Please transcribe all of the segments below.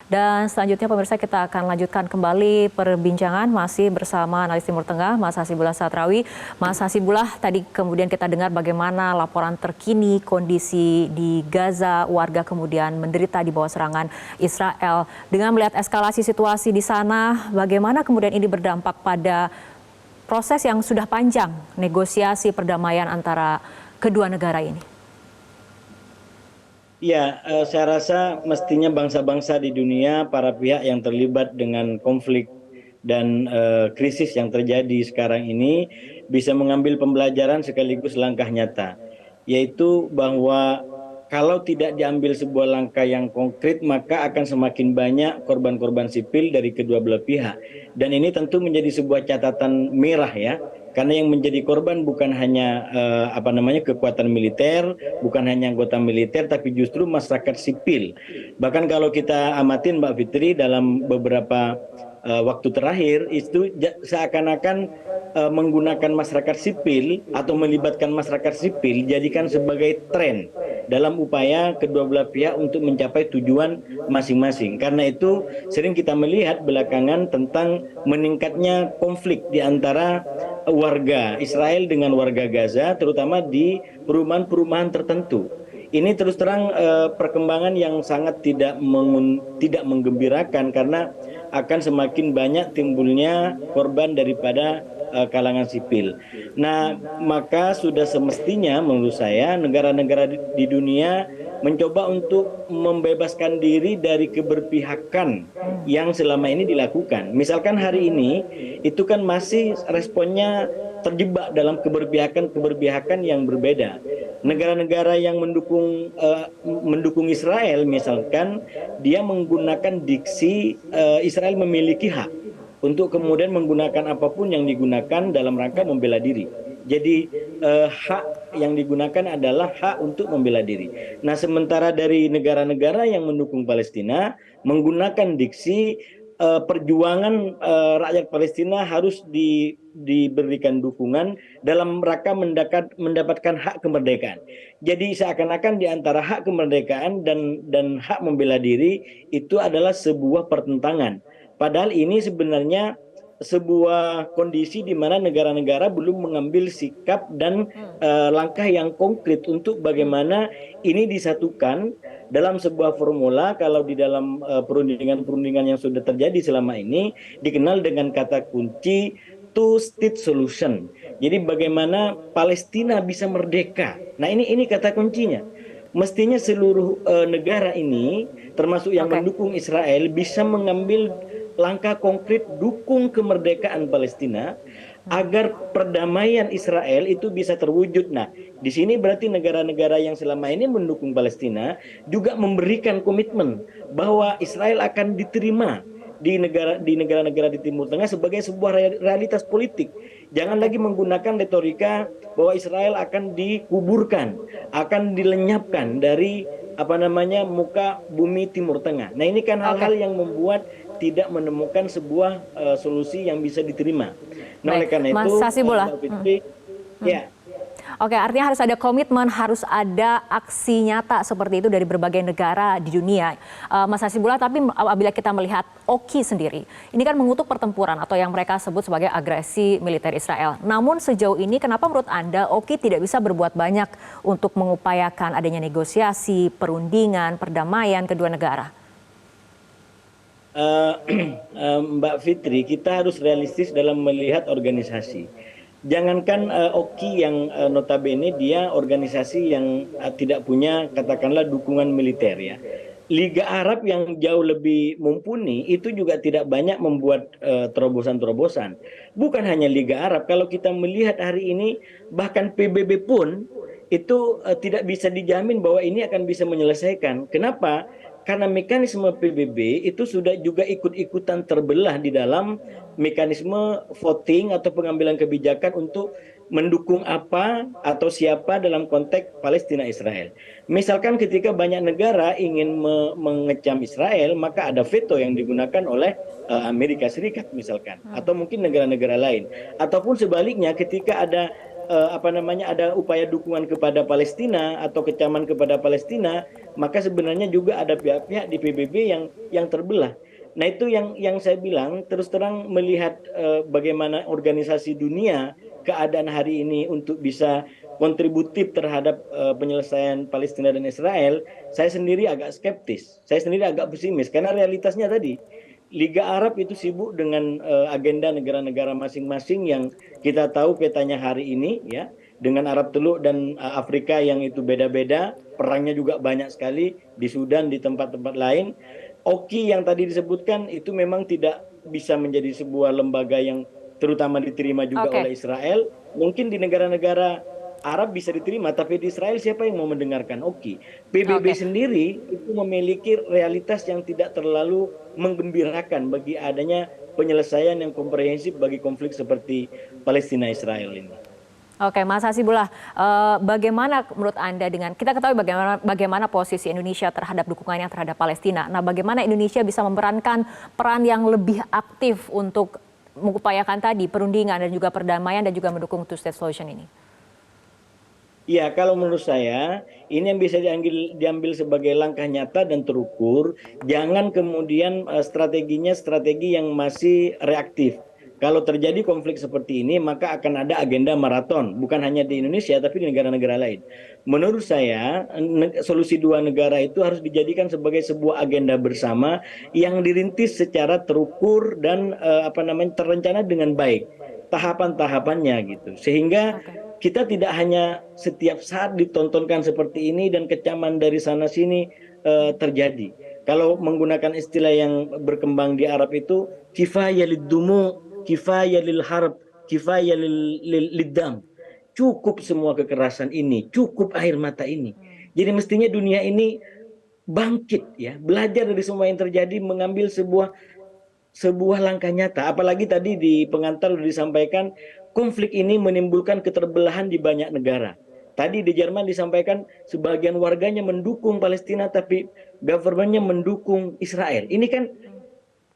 Dan selanjutnya pemirsa kita akan lanjutkan kembali perbincangan masih bersama analis Timur Tengah Mas Hasibullah Satrawi. Mas Hasibullah, tadi kemudian kita dengar bagaimana laporan terkini kondisi di Gaza, warga kemudian menderita di bawah serangan Israel. Dengan melihat eskalasi situasi di sana, bagaimana kemudian ini berdampak pada proses yang sudah panjang negosiasi perdamaian antara kedua negara ini? Ya, saya rasa mestinya bangsa-bangsa di dunia, para pihak yang terlibat dengan konflik dan krisis yang terjadi sekarang ini bisa mengambil pembelajaran sekaligus langkah nyata, yaitu bahwa kalau tidak diambil sebuah langkah yang konkret, maka akan semakin banyak korban-korban sipil dari kedua belah pihak. Dan ini tentu menjadi sebuah catatan merah ya, karena yang menjadi korban bukan hanya kekuatan militer, bukan hanya anggota militer, tapi justru masyarakat sipil. Bahkan kalau kita amatin Mbak Fitri, dalam beberapa waktu terakhir itu seakan-akan menggunakan masyarakat sipil atau melibatkan masyarakat sipil jadikan sebagai tren dalam upaya kedua belah pihak untuk mencapai tujuan masing-masing. Karena itu sering kita melihat belakangan tentang meningkatnya konflik di antara warga Israel dengan warga Gaza, terutama di perumahan-perumahan tertentu. Ini terus terang perkembangan yang sangat tidak menggembirakan, karena akan semakin banyak timbulnya korban daripada kalangan sipil. Nah, maka sudah semestinya menurut saya negara-negara di dunia mencoba untuk membebaskan diri dari keberpihakan yang selama ini dilakukan. Misalkan hari ini itu kan masih responnya terjebak dalam keberpihakan yang berbeda. Negara-negara yang mendukung Israel misalkan, dia menggunakan diksi Israel memiliki hak untuk kemudian menggunakan apapun yang digunakan dalam rangka membela diri. Jadi hak yang digunakan adalah hak untuk membela diri. Nah, sementara dari negara-negara yang mendukung Palestina menggunakan diksi perjuangan rakyat Palestina harus diberikan dukungan dalam rangka mendapatkan hak kemerdekaan. Jadi seakan-akan di antara hak kemerdekaan dan hak membela diri itu adalah sebuah pertentangan. Padahal ini sebenarnya sebuah kondisi di mana negara-negara belum mengambil sikap dan langkah yang konkret untuk bagaimana ini disatukan dalam sebuah formula. Kalau di dalam perundingan-perundingan yang sudah terjadi selama ini dikenal dengan kata kunci two-state solution. Jadi bagaimana Palestina bisa merdeka. Nah, ini kata kuncinya. Mestinya seluruh negara ini, termasuk yang mendukung Israel, bisa mengambil langkah konkret dukung kemerdekaan Palestina agar perdamaian Israel itu bisa terwujud. Nah, di sini berarti negara-negara yang selama ini mendukung Palestina juga memberikan komitmen bahwa Israel akan diterima di negara-negara di Timur Tengah sebagai sebuah realitas politik. Jangan lagi menggunakan retorika bahwa Israel akan dikuburkan, akan dilenyapkan dari muka bumi Timur Tengah. Nah, ini kan hal-hal yang membuat tidak menemukan sebuah solusi yang bisa diterima. Nah, oleh karena Mas itu, Hasibullah. ya. Oke, artinya harus ada komitmen, harus ada aksi nyata seperti itu dari berbagai negara di dunia. Mas Hasibullah, tapi apabila kita melihat Oki sendiri, ini kan mengutuk pertempuran atau yang mereka sebut sebagai agresi militer Israel. Namun sejauh ini kenapa menurut Anda Oki tidak bisa berbuat banyak untuk mengupayakan adanya negosiasi, perundingan, perdamaian kedua negara? Mbak Fitri, kita harus realistis dalam melihat organisasi. Jangankan Oki yang notabene dia organisasi yang tidak punya katakanlah dukungan militer ya. Liga Arab yang jauh lebih mumpuni itu juga tidak banyak membuat terobosan-terobosan. Bukan hanya Liga Arab, kalau kita melihat hari ini bahkan PBB pun itu tidak bisa dijamin bahwa ini akan bisa menyelesaikan. Kenapa? Karena mekanisme PBB itu sudah juga ikut-ikutan terbelah di dalam mekanisme voting atau pengambilan kebijakan untuk mendukung apa atau siapa dalam konteks Palestina Israel. Misalkan ketika banyak negara ingin mengecam Israel, maka ada veto yang digunakan oleh Amerika Serikat misalkan, atau mungkin negara-negara lain. Ataupun sebaliknya, ketika ada ada upaya dukungan kepada Palestina atau kecaman kepada Palestina, maka sebenarnya juga ada pihak-pihak di PBB yang terbelah. Nah itu yang saya bilang, terus terang melihat bagaimana organisasi dunia keadaan hari ini untuk bisa kontributif terhadap penyelesaian Palestina dan Israel, saya sendiri agak skeptis, saya sendiri agak pesimis karena realitasnya tadi Liga Arab itu sibuk dengan agenda negara-negara masing-masing yang kita tahu petanya hari ini ya, dengan Arab Teluk dan Afrika yang itu beda-beda, perangnya juga banyak sekali di Sudan, di tempat-tempat lain. Oki yang tadi disebutkan itu memang tidak bisa menjadi sebuah lembaga yang terutama diterima juga Oke. oleh Israel. Mungkin di negara-negara Arab bisa diterima, tapi di Israel siapa yang mau mendengarkan? Oki. PBB Oke. sendiri itu memiliki realitas yang tidak terlalu menggembirakan bagi adanya penyelesaian yang komprehensif bagi konflik seperti Palestina-Israel ini. Oke, Mas Hasibullah, bagaimana menurut Anda dengan kita ketahui bagaimana posisi Indonesia terhadap dukungannya terhadap Palestina. Nah, bagaimana Indonesia bisa memerankan peran yang lebih aktif untuk mengupayakan tadi perundingan dan juga perdamaian dan juga mendukung two state solution ini? Ya, kalau menurut saya ini yang bisa diambil sebagai langkah nyata dan terukur. Jangan kemudian strateginya strategi yang masih reaktif. Kalau terjadi konflik seperti ini, maka akan ada agenda maraton, bukan hanya di Indonesia, tapi di negara-negara lain. Menurut saya, solusi dua negara itu harus dijadikan sebagai sebuah agenda bersama yang dirintis secara terukur dan terencana dengan baik, tahapan-tahapannya gitu, sehingga Oke. kita tidak hanya setiap saat ditontonkan seperti ini dan kecaman dari sana sini terjadi. Kalau menggunakan istilah yang berkembang di Arab itu kifaya liddumu, kifaya lil harb, kifaya liddam. Cukup semua kekerasan ini, cukup air mata ini. Jadi mestinya dunia ini bangkit ya, belajar dari semua yang terjadi, mengambil sebuah langkah nyata. Apalagi tadi di pengantar sudah disampaikan konflik ini menimbulkan keterbelahan di banyak negara. Tadi di Jerman disampaikan sebagian warganya mendukung Palestina tapi governmentnya mendukung Israel. Ini kan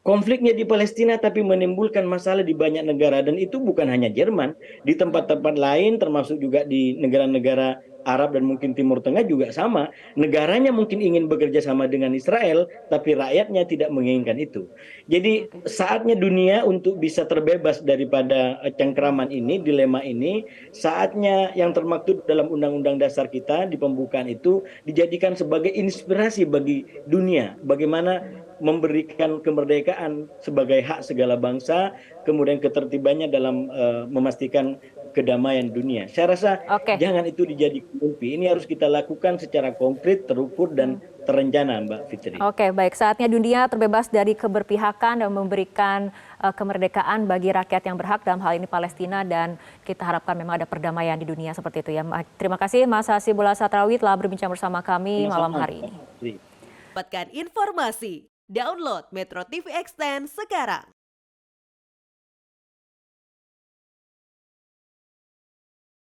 konfliknya di Palestina tapi menimbulkan masalah di banyak negara, dan itu bukan hanya Jerman, di tempat-tempat lain termasuk juga di negara-negara Arab dan mungkin Timur Tengah juga sama. Negaranya mungkin ingin bekerja sama dengan Israel, tapi rakyatnya tidak menginginkan itu. Jadi saatnya dunia untuk bisa terbebas daripada cengkraman ini, dilema ini, saatnya yang termaktub dalam Undang-Undang Dasar kita di pembukaan itu dijadikan sebagai inspirasi bagi dunia. Bagaimana memberikan kemerdekaan sebagai hak segala bangsa, kemudian ketertibannya dalam memastikan kedamaian dunia. Saya rasa Oke. jangan itu dijadikan mimpi. Ini harus kita lakukan secara konkret, terukur, dan terencana, Mbak Fitri. Oke, baik. Saatnya dunia terbebas dari keberpihakan dan memberikan kemerdekaan bagi rakyat yang berhak, dalam hal ini Palestina, dan kita harapkan memang ada perdamaian di dunia seperti itu ya. Terima kasih Mas Hasibullah Satrawi telah berbincang bersama kami malam hari ini. Dapatkan informasi, download Metro TV Extend sekarang.